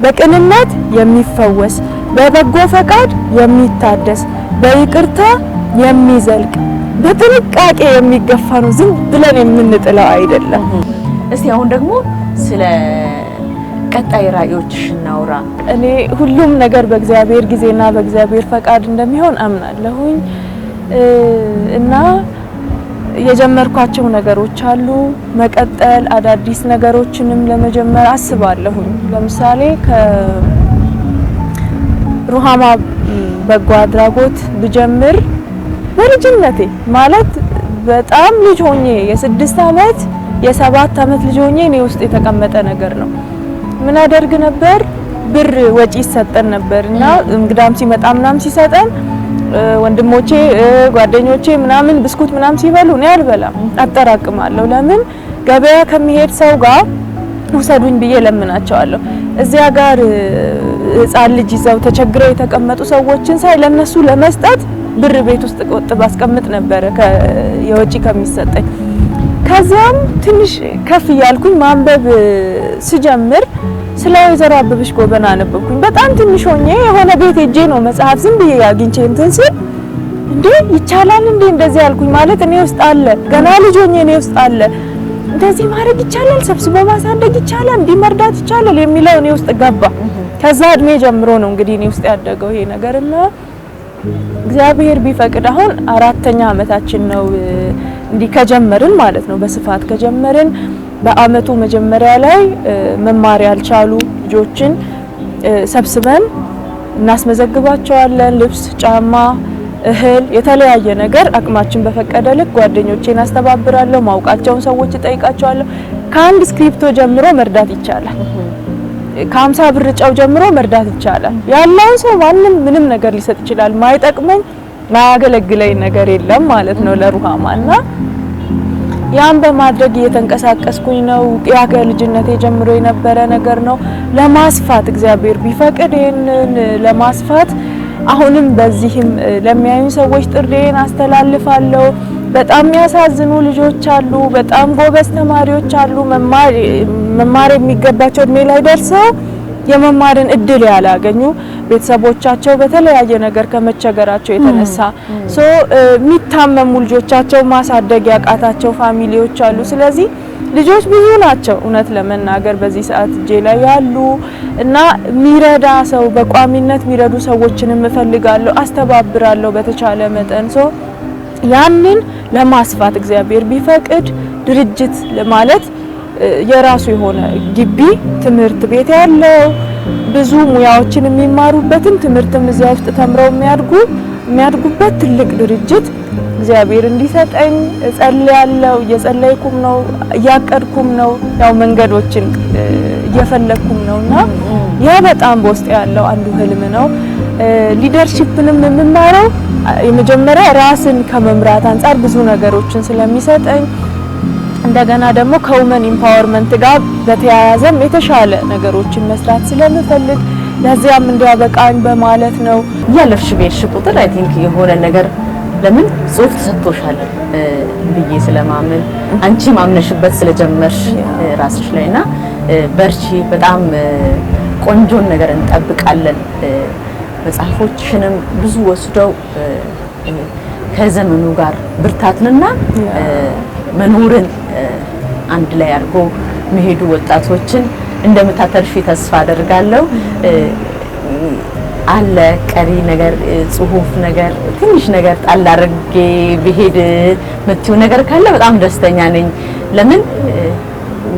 በቅንነት የሚፈወስ፣ በበጎ ፈቃድ የሚታደስ፣ በይቅርታ የሚዘልቅ፣ በጥንቃቄ የሚገፋ ነው። ዝም ብለን የምንጥለው አይደለም። እስቲ አሁን ደግሞ ስለ ቀጣይ ራዕዮችሽ እናውራ። እኔ ሁሉም ነገር በእግዚአብሔር ጊዜና በእግዚአብሔር ፈቃድ እንደሚሆን አምናለሁኝ እና የጀመርኳቸው ነገሮች አሉ። መቀጠል አዳዲስ ነገሮችንም ለመጀመር አስባለሁኝ። ለምሳሌ ከሩሃማ በጎ አድራጎት ብጀምር በልጅነቴ ማለት በጣም ልጅ ሆኜ የ6 አመት የ7 አመት ልጅ ሆኜ እኔ ውስጥ የተቀመጠ ነገር ነው። ምን አደርግ ነበር? ብር ወጪ ይሰጠን ነበርና እንግዳም ሲመጣ ምናምን ሲሰጠን ወንድሞቼ ጓደኞቼ ምናምን ብስኩት ምናምን ሲበሉ እኔ አልበላም፣ አጠራቅማለሁ። ለምን ገበያ ከሚሄድ ሰው ጋር ውሰዱኝ ብዬ ለምናቸዋለሁ። እዚያ ጋር ህፃን ልጅ ይዘው ተቸግረው የተቀመጡ ሰዎችን ሳይ ለነሱ ለመስጠት ብር ቤት ውስጥ ቆጥብ አስቀምጥ ነበር የወጪ ከሚሰጠኝ። ከዛም ትንሽ ከፍ እያልኩኝ ማንበብ ስጀምር ስለ ወይዘሮ አበበች ጎበና አነበብኩኝ። በጣም ትንሽ ሆኜ የሆነ ቤት ሄጄ ነው መጽሐፍ ዝም ብዬ አግኝቼ እንትን ስል እንዴ ይቻላል እንዴ እንደዚህ ያልኩኝ። ማለት እኔ ውስጥ አለ፣ ገና ልጅ ሆኜ እኔ ውስጥ አለ፣ እንደዚህ ማድረግ ይቻላል፣ ሰብስቦ ማሳደግ ይቻላል፣ እንዲህ መርዳት ይቻላል የሚለው እኔ ውስጥ ገባ። ከዛ እድሜ ጀምሮ ነው እንግዲህ እኔ ውስጥ ያደገው ይሄ ነገርና እግዚአብሔር ቢፈቅድ አሁን 4ኛ አመታችን ነው እንዲህ ከጀመርን ማለት ነው። በስፋት ከጀመርን በአመቱ መጀመሪያ ላይ መማር ያልቻሉ ልጆችን ሰብስበን እናስመዘግባቸዋለን። ልብስ፣ ጫማ፣ እህል፣ የተለያየ ነገር አቅማችን በፈቀደ ልክ ጓደኞቼን አስተባብራለሁ። ማውቃቸውን ሰዎች እጠይቃቸዋለሁ። ከአንድ ስክሪፕቶ ጀምሮ መርዳት ይቻላል። ከ50 ብር ጨው ጀምሮ መርዳት ይቻላል። ያለውን ሰው ማንም ምንም ነገር ሊሰጥ ይችላል። ማይጠቅመኝ ማያገለግለኝ ነገር የለም ማለት ነው ለሩሃማና ያን በማድረግ እየተንቀሳቀስኩኝ ነው። ያ ከልጅነቴ ጀምሮ የነበረ ነገር ነው። ለማስፋት እግዚአብሔር ቢፈቅድ ይሄንን ለማስፋት አሁንም በዚህም ለሚያዩኝ ሰዎች ጥሪዬን አስተላልፋለሁ። በጣም የሚያሳዝኑ ልጆች አሉ። በጣም ጎበዝ ተማሪዎች አሉ። መማር የሚገባቸው እድሜ ላይ ደርሰው የመማርን እድል ያላገኙ ቤተሰቦቻቸው በተለያየ ነገር ከመቸገራቸው የተነሳ የሚታመሙ ልጆቻቸው ማሳደግ ያቃታቸው ፋሚሊዎች አሉ። ስለዚህ ልጆች ብዙ ናቸው እውነት ለመናገር በዚህ ሰዓት እጄ ላይ ያሉ እና ሚረዳ ሰው በቋሚነት ሚረዱ ሰዎችንም እፈልጋለሁ፣ አስተባብራለሁ በተቻለ መጠን ያንን ለማስፋት እግዚአብሔር ቢፈቅድ ድርጅት ማለት የራሱ የሆነ ግቢ ትምህርት ቤት ያለው ብዙ ሙያዎችን የሚማሩበትን ትምህርትም እዚያ ውስጥ ተምረው የሚያድጉበት ትልቅ ድርጅት እግዚአብሔር እንዲሰጠኝ እጸልያለሁ። እየጸለይኩም ነው፣ እያቀድኩም ነው፣ ያው መንገዶችን እየፈለኩም ነውና ያ በጣም በውስጥ ያለው አንዱ ህልም ነው። ሊደርሺፕንም የምማረው የመጀመሪያ ራስን ከመምራት አንፃር ብዙ ነገሮችን ስለሚሰጠኝ እንደገና ደግሞ ከውመን ኢምፓወርመንት ጋር በተያያዘም የተሻለ ነገሮችን መስራት ስለምፈልግ ለዚያም እንዲያበቃኝ በማለት ነው። ያለፍሽ ቤትሽ ቁጥር አይ ቲንክ የሆነ ነገር ለምን ጽሁፍ ተሰጥቶሻል ብዬ ስለማምን አንቺ ማምነሽበት ስለጀመርሽ ራስሽ ላይና በርቺ፣ በጣም ቆንጆን ነገር እንጠብቃለን። መጽሐፎችሽንም ብዙ ወስደው ከዘመኑ ጋር ብርታትንና መኖርን አንድ ላይ አድርጎ መሄዱ ወጣቶችን እንደምታተርፊ ተስፋ አደርጋለሁ። አለ ቀሪ ነገር ጽሁፍ ነገር ትንሽ ነገር ጣል አድርጌ ብሄድ ምትው ነገር ካለ በጣም ደስተኛ ነኝ። ለምን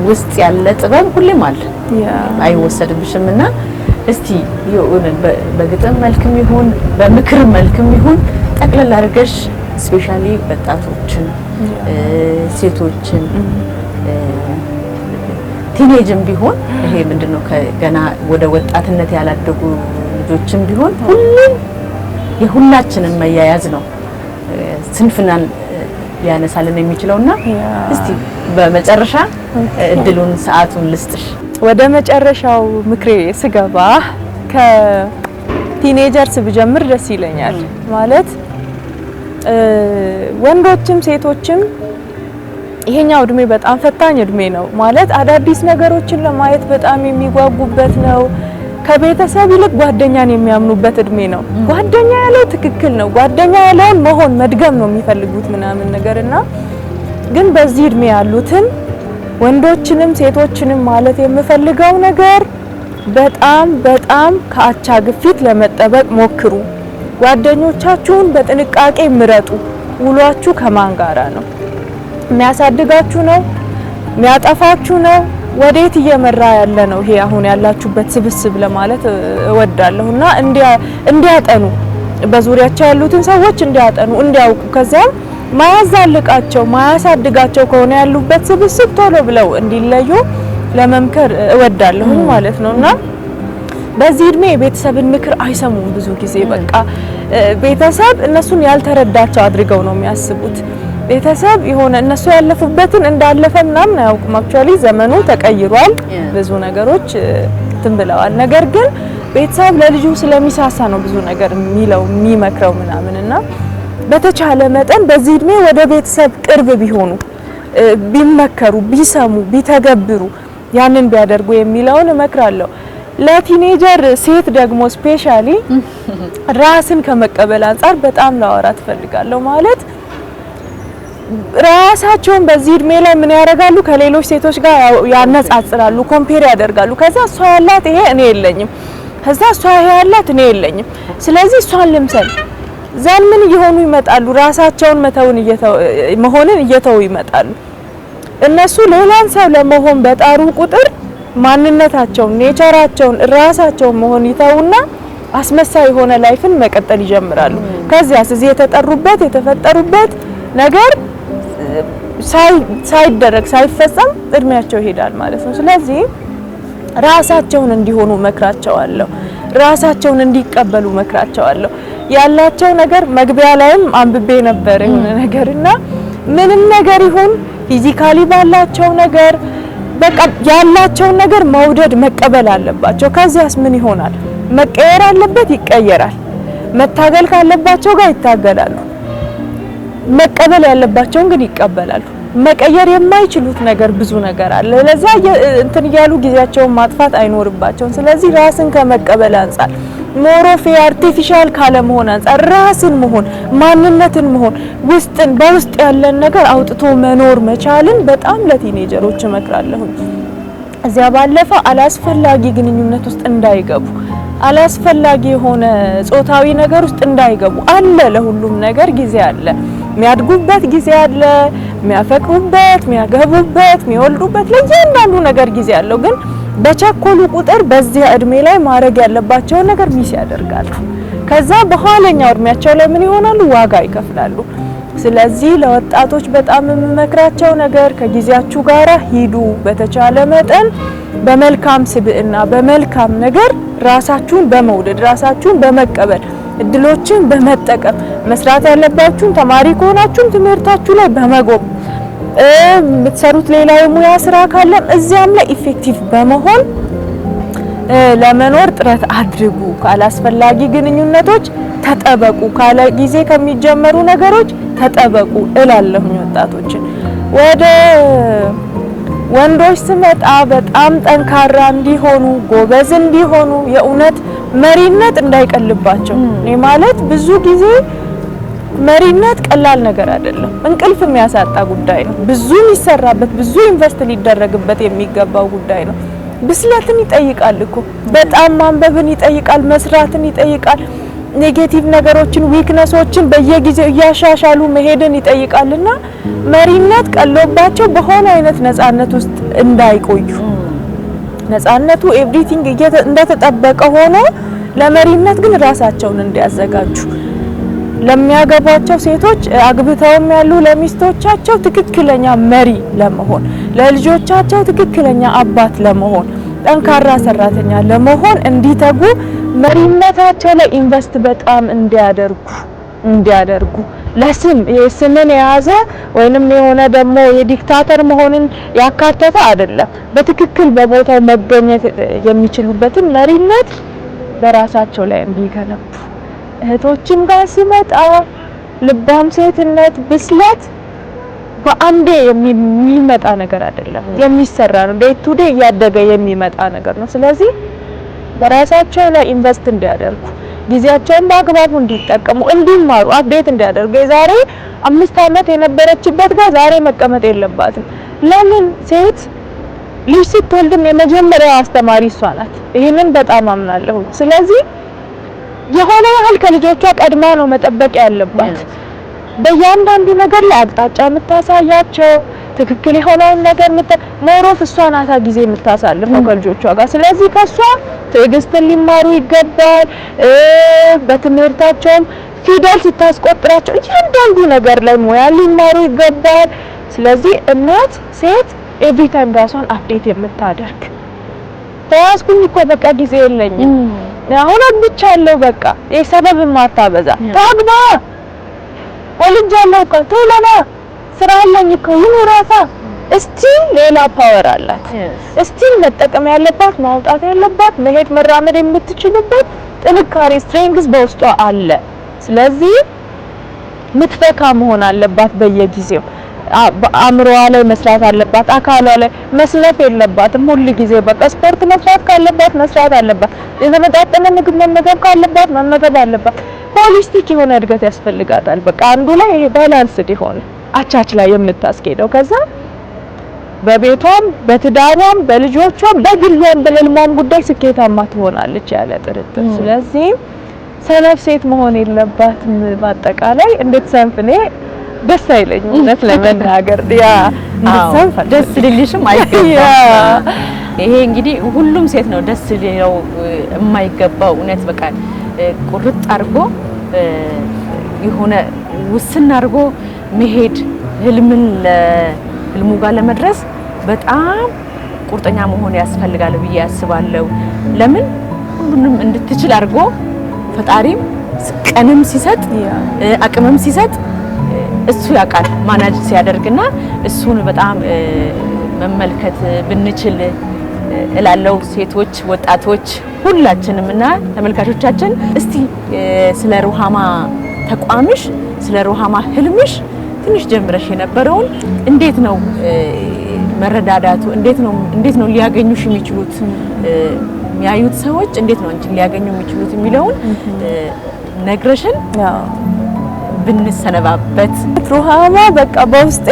ውስጥ ያለ ጥበብ ሁሌም አለ አይወሰድብሽምና እስቲ በግጥም መልክም ይሁን በምክር መልክም ይሁን ጠቅለል አድርገሽ ስፔሻሊ ወጣቶችን ሴቶችን ቲኔጅም ቢሆን ይሄ ምንድነው ገና ወደ ወጣትነት ያላደጉ ልጆችም ቢሆን ሁሉም የሁላችንን መያያዝ ነው ስንፍናን ሊያነሳልን የሚችለውና እስቲ በመጨረሻ እድሉን ሰዓቱን ልስጥሽ። ወደ መጨረሻው ምክሬ ስገባ ከቲኔጀርስ ብጀምር ደስ ይለኛል። ማለት ወንዶችም ሴቶችም ይሄኛው እድሜ በጣም ፈታኝ እድሜ ነው። ማለት አዳዲስ ነገሮችን ለማየት በጣም የሚጓጉበት ነው። ከቤተሰብ ይልቅ ጓደኛን የሚያምኑበት እድሜ ነው። ጓደኛ ያለው ትክክል ነው፣ ጓደኛ ያለውን መሆን መድገም ነው የሚፈልጉት ምናምን ነገርና ግን በዚህ እድሜ ያሉትን ወንዶችንም ሴቶችንም ማለት የምፈልገው ነገር በጣም በጣም ከአቻ ግፊት ለመጠበቅ ሞክሩ። ጓደኞቻችሁን በጥንቃቄ ምረጡ። ውሏችሁ ከማን ጋራ ነው? የሚያሳድጋችሁ ነው? የሚያጠፋችሁ ነው? ወዴት እየመራ ያለ ነው ይሄ አሁን ያላችሁበት ስብስብ ለማለት እወዳለሁና እንዲያጠኑ፣ በዙሪያቸው ያሉትን ሰዎች እንዲያጠኑ፣ እንዲያውቁ፣ ከዛም ማያዛልቃቸው ማያሳድጋቸው ከሆነ ያሉበት ስብስብ ቶሎ ብለው እንዲለዩ ለመምከር እወዳለሁ ማለት ነውና በዚህ እድሜ የቤተሰብን ምክር አይሰሙም። ብዙ ጊዜ በቃ ቤተሰብ እነሱን ያልተረዳቸው አድርገው ነው የሚያስቡት። ቤተሰብ የሆነ እነሱ ያለፉበትን እንዳለፈ ምናምን አያውቁም። አክቹአሊ ዘመኑ ተቀይሯል፣ ብዙ ነገሮች ብለዋል። ነገር ግን ቤተሰብ ለልጁ ስለሚሳሳ ነው ብዙ ነገር የሚመክረው ምናምንና በተቻለ መጠን በዚህ እድሜ ወደ ቤተሰብ ቅርብ ቢሆኑ፣ ቢመከሩ፣ ቢሰሙ፣ ቢተገብሩ ያንን ቢያደርጉ የሚለውን እመክራለሁ። ለቲኔጀር ሴት ደግሞ ስፔሻሊ ራስን ከመቀበል አንፃር በጣም ላወራት ፈልጋለሁ። ማለት ራሳቸውን በዚህ እድሜ ላይ ምን ያደርጋሉ? ከሌሎች ሴቶች ጋር ያነጻጽራሉ፣ ኮምፔር ያደርጋሉ። ከዛ እሷ ያላት ይሄ እኔ የለኝም፣ ከዛ እሷ ይሄ ያላት እኔ የለኝም፣ ስለዚህ እሷን ልምሰል። ዘን ምን እየሆኑ ይመጣሉ? ራሳቸውን መሆንን እየተው ይመጣሉ። እነሱ ሌላን ሰው ለመሆን በጣሩ ቁጥር ማንነታቸውን፣ ኔቸራቸውን፣ ራሳቸውን መሆን ይተውና አስመሳይ የሆነ ላይፍን መቀጠል ይጀምራሉ። ከዚያስ እዚህ የተፈጠሩበት ነገር ሳይደረግ ሳይፈጸም እድሜያቸው ይሄዳል ማለት ነው። ስለዚህ ራሳቸውን እንዲሆኑ መክራቸዋለሁ፣ ራሳቸውን እንዲቀበሉ መክራቸዋለሁ። ያላቸው ነገር መግቢያ ላይም አንብቤ ነበር የሆነ ነገርና ምንም ነገር ይሁን ፊዚካሊ ባላቸው ነገር በቃ ያላቸው ነገር መውደድ መቀበል አለባቸው። ከዚያስ ምን ይሆናል? መቀየር አለበት፣ ይቀየራል። መታገል ካለባቸው ጋር ይታገላሉ። መቀበል ያለባቸውን ግን ይቀበላሉ። መቀየር የማይችሉት ነገር ብዙ ነገር አለ። ለዛ እንትን እያሉ ጊዜያቸውን ማጥፋት አይኖርባቸውም። ስለዚህ ራስን ከመቀበል አንፃር ሞሮፍ አርቲፊሻል ካለ መሆን አንፃር ራስን መሆን ማንነትን መሆን በውስጥ ያለን ነገር አውጥቶ መኖር መቻልን በጣም ለቲኔጀሮች እመክራለሁ። እዚያ ባለፈ አላስፈላጊ ግንኙነት ውስጥ እንዳይገቡ፣ አላስፈላጊ የሆነ ጾታዊ ነገር ውስጥ እንዳይገቡ። አለ ለሁሉም ነገር ጊዜ አለ። የሚያድጉበት ጊዜ አለ፣ የሚያፈቅሩበት፣ የሚያገቡበት፣ የሚወልዱበት ለእያንዳንዱ ነገር ጊዜ አለው። ግን በቸኮሉ ቁጥር በዚያ እድሜ ላይ ማድረግ ያለባቸውን ነገር ሚስ ያደርጋሉ። ከዛ በኋለኛው እድሜያቸው ላይ ምን ይሆናሉ? ዋጋ ይከፍላሉ። ስለዚህ ለወጣቶች በጣም የምመክራቸው ነገር ከጊዜያችሁ ጋር ሂዱ። በተቻለ መጠን በመልካም ስብዕና በመልካም ነገር ራሳችሁን በመውደድ ራሳችሁን በመቀበል እድሎችን በመጠቀም መስራት ያለባችሁን ተማሪ ከሆናችሁም ትምህርታችሁ ላይ በመጎብ የምትሰሩት ሌላ የሙያ ስራ ካለም እዚያም ላይ ኢፌክቲቭ በመሆን ለመኖር ጥረት አድርጉ። ካላስፈላጊ ግንኙነቶች ተጠበቁ። ካለ ጊዜ ከሚጀመሩ ነገሮች ተጠበቁ እላለሁ ወጣቶችን። ወደ ወንዶች ስመጣ በጣም ጠንካራ እንዲሆኑ፣ ጎበዝ እንዲሆኑ፣ የእውነት መሪነት እንዳይቀልባቸው። እኔ ማለት ብዙ ጊዜ መሪነት ቀላል ነገር አይደለም። እንቅልፍ የሚያሳጣ ጉዳይ ነው። ብዙ የሚሰራበት ብዙ ኢንቨስት ሊደረግበት የሚገባው ጉዳይ ነው። ብስለትን ይጠይቃል እኮ በጣም ማንበብን ይጠይቃል፣ መስራትን ይጠይቃል። ኔጌቲቭ ነገሮችን ዊክነሶችን በየጊዜው እያሻሻሉ መሄድን ይጠይቃልና መሪነት ቀሎባቸው በሆነ አይነት ነፃነት ውስጥ እንዳይቆዩ፣ ነፃነቱ ኤቭሪቲንግ እንደተጠበቀ ሆኖ ለመሪነት ግን ራሳቸውን እንዲያዘጋጁ፣ ለሚያገቧቸው ሴቶች አግብተውም ያሉ ለሚስቶቻቸው ትክክለኛ መሪ ለመሆን፣ ለልጆቻቸው ትክክለኛ አባት ለመሆን፣ ጠንካራ ሰራተኛ ለመሆን እንዲተጉ፣ መሪነታቸው ላይ ኢንቨስት በጣም እንዲያደርጉ ለስም የስምን የያዘ ወይንም የሆነ ደግሞ የዲክታተር መሆንን ያካተተ አይደለም። በትክክል በቦታው መገኘት የሚችሉበትን መሪነት በራሳቸው ላይ እንዲገነቡ። እህቶችም ጋር ሲመጣ ልባም ሴትነት፣ ብስለት በአንዴ የሚመጣ ነገር አይደለም፣ የሚሰራ ነው። ዴይ ቱ ዴይ እያደገ የሚመጣ ነገር ነው። ስለዚህ በራሳቸው ላይ ኢንቨስት እንዲያደርጉ፣ ጊዜያቸውን በአግባቡ እንዲጠቀሙ፣ እንዲማሩ፣ አፕዴት እንዲያደርጉ። የዛሬ 5 ዓመት የነበረችበት ጋር ዛሬ መቀመጥ የለባትም። ለምን? ሴት ልጅ ስትወልድም የመጀመሪያው አስተማሪ እሷ ናት። ይሄንን በጣም አምናለሁ። ስለዚህ የሆነ ያህል ከልጆቿ ቀድማ ነው መጠበቅ ያለባት። በእያንዳንዱ ነገር ላይ አቅጣጫ የምታሳያቸው ትክክል የሆነውን ነገር ሞሮፍ እሷ ናታ ጊዜ የምታሳልፈው ከልጆቿ ጋር። ስለዚህ ከሷ ትዕግስትን ሊማሩ ይገባል። በትምህርታቸውም ፊደል ስታስቆጥራቸው እያንዳንዱ ነገር ላይ ሙያ ሊማሩ ይገባል። ስለዚህ እናት ሴት ኤቭሪ ታይም ራሷን አፕዴት የምታደርግ ተያዝኩኝ እኮ በቃ ጊዜ የለኝም አሁን አግብቻለሁ በቃ የሰበብ ማታበዛ ታግባ ወልጃለሁ እኮ ቶሎና ስራ አለኝ እኮ ይኑራታ እስቲ ሌላ ፓወር አላት እስቲ መጠቀም ያለባት ማውጣት ያለባት መሄድ መራመድ የምትችልበት ጥንካሬ ስትሬንግዝ በውስጧ አለ። ስለዚህ ምትፈካ መሆን አለባት በየጊዜው አእምሮዋ ላይ መስራት አለባት አካሏ ላይ መስለፍ የለባትም ሁሉ ጊዜ በቃ ስፖርት መስራት ካለባት መስራት አለባት የተመጣጠነ ምግብ መመገብ ካለባት መመገብ አለባት ሆሊስቲክ የሆነ እድገት ያስፈልጋታል በቃ አንዱ ላይ ይሄ ባላንስድ ይሆን አቻች ላይ የምታስኬደው ከዛ በቤቷም በትዳሯም በልጆቿም በግሏም በልማም ጉዳይ ስኬታማ ትሆናለች ያለ ጥርጥር ስለዚህ ሰነፍ ሴት መሆን የለባትም በአጠቃላይ እንድትሰንፍኔ ደስ አይለኝም እውነት ለመናገር ያ እንድትሰንፍ ደስ ሊልሽም አይገባም ይሄ እንግዲህ ሁሉም ሴት ነው ደስ ሊለው የማይገባው እውነት በቃ ቁርጥ አድርጎ የሆነ ውስን አድርጎ መሄድ ህልምን ለህልሙ ጋር ለመድረስ በጣም ቁርጠኛ መሆን ያስፈልጋል ብዬ አስባለሁ ለምን ሁሉንም እንድትችል አድርጎ ፈጣሪም ቀንም ሲሰጥ አቅምም ሲሰጥ እሱ ያውቃል ማናጅ ሲያደርግና እሱን በጣም መመልከት ብንችል እላለው ሴቶች ወጣቶች ሁላችንም እና ተመልካቾቻችን እስቲ ስለ ሩሃማ ተቋምሽ ስለ ሩሃማ ህልምሽ ትንሽ ጀምረሽ የነበረውን እንዴት ነው መረዳዳቱ እንዴት ነው ሊያገኙሽ የሚችሉት የሚያዩት ሰዎች እንዴት ነው እንጂ ሊያገኙ የሚችሉት የሚለውን ነግረሽን ብንሰነባበት ሩሃማ በቃ በውስጤ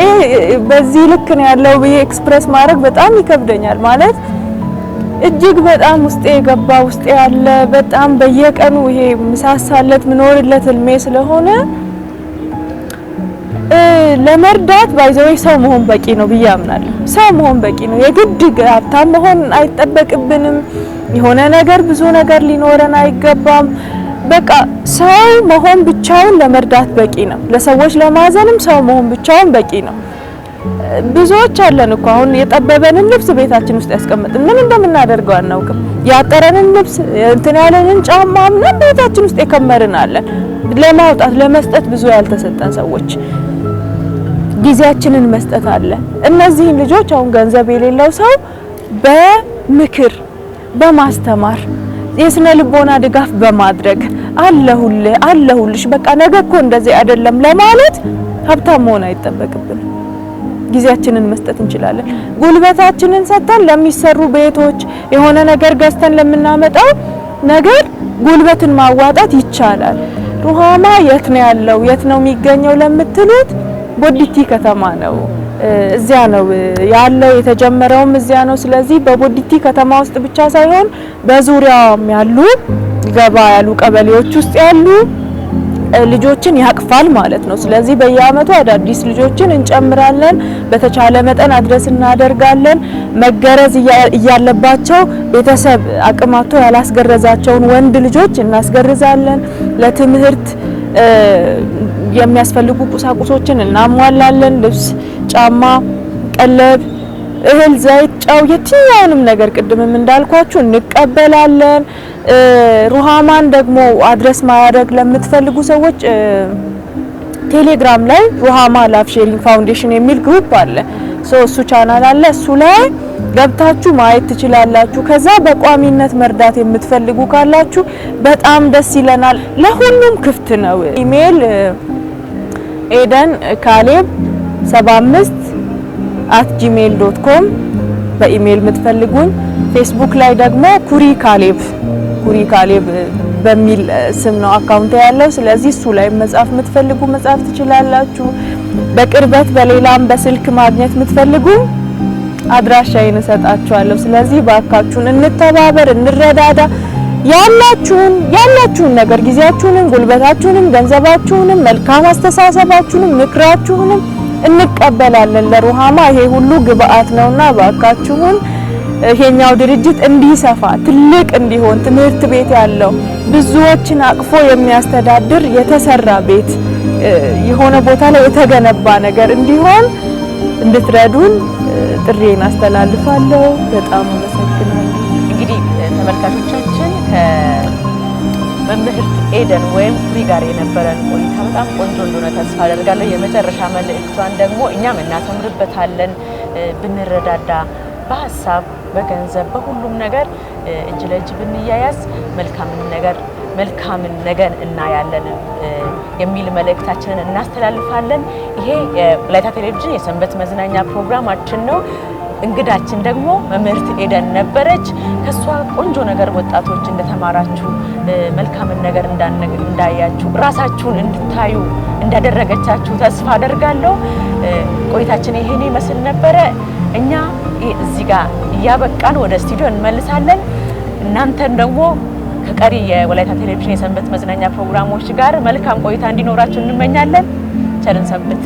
በዚህ ልክ ነው ያለው ብዬ ኤክስፕረስ ማድረግ በጣም ይከብደኛል ማለት እጅግ በጣም ውስጤ የገባ ውስጤ ያለ በጣም በየቀኑ ይሄ ምሳሳለት ምኖርለት ህልሜ ስለሆነ ለመርዳት ባይዘው ሰው መሆን በቂ ነው ብዬ አምናለሁ ሰው መሆን በቂ ነው የግድ ሀብታም መሆን አይጠበቅብንም የሆነ ነገር ብዙ ነገር ሊኖረን አይገባም በቃ ሰው መሆን ብቻውን ለመርዳት በቂ ነው ለሰዎች ለማዘንም ሰው መሆን ብቻውን በቂ ነው ብዙዎች አለን እኮ አሁን የጠበበንን ልብስ ቤታችን ውስጥ ያስቀምጥን ምን እንደምናደርገው አናውቅም ያጠረንን ልብስ እንትን ያለንን ጫማ ምን ቤታችን ውስጥ የከመርን አለን ለማውጣት ለመስጠት ብዙ ያልተሰጠን ሰዎች ጊዜያችንን መስጠት አለ እነዚህን ልጆች አሁን ገንዘብ የሌለው ሰው በምክር በማስተማር የስነ ልቦና ድጋፍ በማድረግ አለሁልሽ በቃ ነገ እኮ እንደዚህ አይደለም ለማለት ሀብታም መሆን አይጠበቅብንም ጊዜያችንን መስጠት እንችላለን ጉልበታችንን ሰጥተን ለሚሰሩ ቤቶች የሆነ ነገር ገዝተን ለምናመጣው ነገር ጉልበትን ማዋጣት ይቻላል ሩሃማ የት ነው ያለው የት ነው የሚገኘው ለምትሉት ቦዲቲ ከተማ ነው እዚያ ነው ያለው የተጀመረውም እዚያ ነው ስለዚህ በቦዲቲ ከተማ ውስጥ ብቻ ሳይሆን በዙሪያውም ያሉ ገባ ያሉ ቀበሌዎች ውስጥ ያሉ ልጆችን ያቅፋል ማለት ነው ስለዚህ በየአመቱ አዳዲስ ልጆችን እንጨምራለን በተቻለ መጠን አድረስ እናደርጋለን መገረዝ እያለባቸው ቤተሰብ አቅማቶ ያላስገረዛቸውን ወንድ ልጆች እናስገርዛለን ለትምህርት የሚያስፈልጉ ቁሳቁሶችን እናሟላለን ልብስ ጫማ ቀለብ እህል ዘይት ጫው የትኛውንም ነገር ቅድምም እንዳልኳችሁ እንቀበላለን ሩሃማን ደግሞ አድረስ ማድረግ ለምትፈልጉ ሰዎች ቴሌግራም ላይ ሩሃማ ላቭ ሼሪንግ ፋውንዴሽን የሚል ግሩፕ አለ እሱ ቻናል አለ እሱ ላይ ገብታችሁ ማየት ትችላላችሁ ከዛ በቋሚነት መርዳት የምትፈልጉ ካላችሁ በጣም ደስ ይለናል ለሁሉም ክፍት ነው ኢሜል ኤደን ካሌብ 75@gmail.com በኢሜል የምትፈልጉኝ ፌስቡክ ላይ ደግሞ ኩሪ ካሌብ በሚል ስም ነው አካውንት ያለው ስለዚህ እሱ ላይ መጻፍ የምትፈልጉ መጻፍ ትችላላችሁ በቅርበት በሌላም በስልክ ማግኘት የምትፈልጉ አድራሻዬን እሰጣችኋለሁ ስለዚህ ባካችሁን እንተባበር እንረዳዳ ያላችሁን ነገር ጊዜያችሁንም ጉልበታችሁንም ገንዘባችሁንም መልካም አስተሳሰባችሁንም ምክራችሁንም እንቀበላለን ለሩሃማ ይሄ ሁሉ ግብአት ነውና ባካችሁን ይሄኛው ድርጅት እንዲሰፋ ትልቅ እንዲሆን ትምህርት ቤት ያለው ብዙዎችን አቅፎ የሚያስተዳድር የተሰራ ቤት የሆነ ቦታ ላይ የተገነባ ነገር እንዲሆን እንድትረዱን ጥሪዬን አስተላልፋለሁ። በጣም አመሰግናለሁ። እንግዲህ ተመልካቾቻችን ከመምህርት ኤደን ወይም ኩሪ ጋር የነበረን ቆይታ በጣም ቆንጆ እንደሆነ ተስፋ አደርጋለሁ። የመጨረሻ መልእክቷን ደግሞ እኛም እናሰምርበታለን። ብንረዳዳ በሀሳብ በገንዘብ በሁሉም ነገር እጅ ለእጅ ብንያያዝ መልካምን ነገር እናያለን የሚል መልእክታችንን እናስተላልፋለን። ይሄ የወላይታ ቴሌቪዥን የሰንበት መዝናኛ ፕሮግራማችን ነው። እንግዳችን ደግሞ መምህርት ኤደን ነበረች። ከሷ ቆንጆ ነገር ወጣቶች እንደተማራችሁ መልካምን ነገር እንዳያችሁ ራሳችሁን እንድታዩ እንዳደረገቻችሁ ተስፋ አደርጋለሁ። ቆይታችን ይሄን ይመስል ነበረ። እኛ እዚህ ጋር እያበቃን ወደ ስቱዲዮ እንመልሳለን። እናንተን ደግሞ ከቀሪ የወላይታ ቴሌቪዥን የሰንበት መዝናኛ ፕሮግራሞች ጋር መልካም ቆይታ እንዲኖራችሁ እንመኛለን። ቸርን ሰንብት።